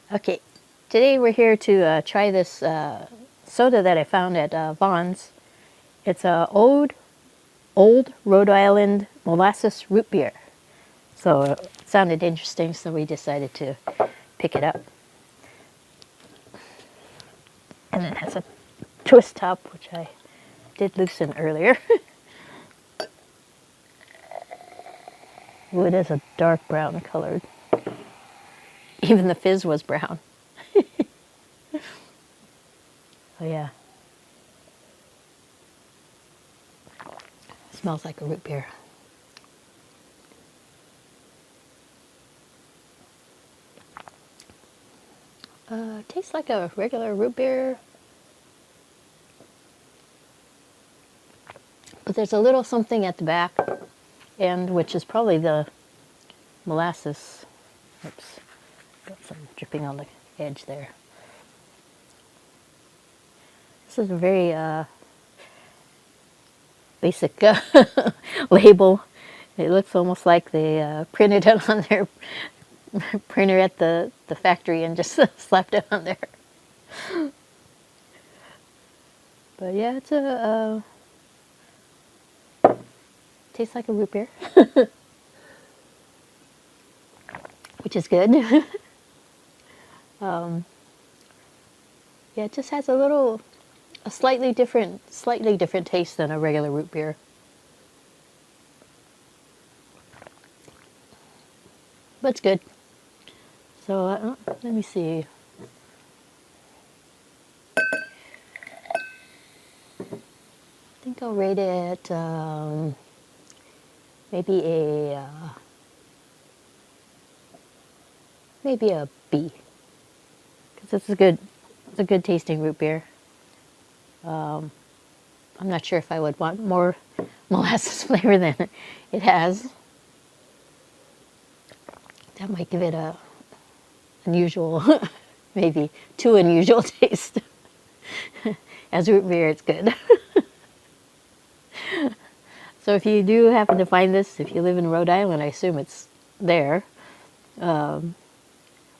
Okay, today we're here to try this soda that I found at Vaughn's. It's Old Rhode Island Molasses root beer. So it sounded interesting, so we decided to pick it up. And it has a twist top, which I did loosen earlier. Ooh, it is a dark brown colored. Even the fizz was brown. Oh yeah. Smells like a root beer. Tastes like a regular root beer. But there's a little something at the back end, which is probably the molasses. Oops, got some dripping on the edge there. This is a very basic label. It looks almost like they printed it on their printer at the factory and just slapped it on there. But yeah, it's a tastes like a root beer, which is good. Yeah, it just has a slightly different taste than a regular root beer. But it's good. So let me see. I think I'll rate it maybe a B, because it's a good tasting root beer. I'm not sure if I would want more molasses flavor than it has. That might give it a unusual, maybe too unusual taste. As root beer, it's good. So if you do happen to find this, if you live in Rhode Island, I assume it's there, or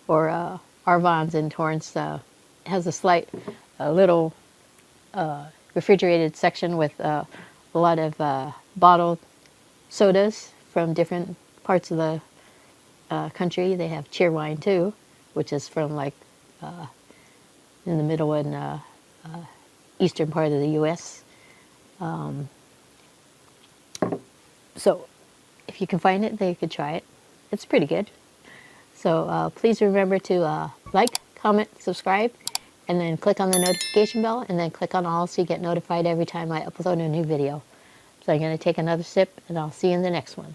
our Vaughn's in Torrance has a little refrigerated section with a lot of bottled sodas from different parts of the country. They have cheerwine too, which is from like in the middle and eastern part of the U.S. So if you can find it, then you could try it. It's pretty good. So please remember to like, comment, subscribe, and then click on the notification bell, and then click on all so you get notified every time I upload a new video. So I'm going to take another sip, and I'll see you in the next one.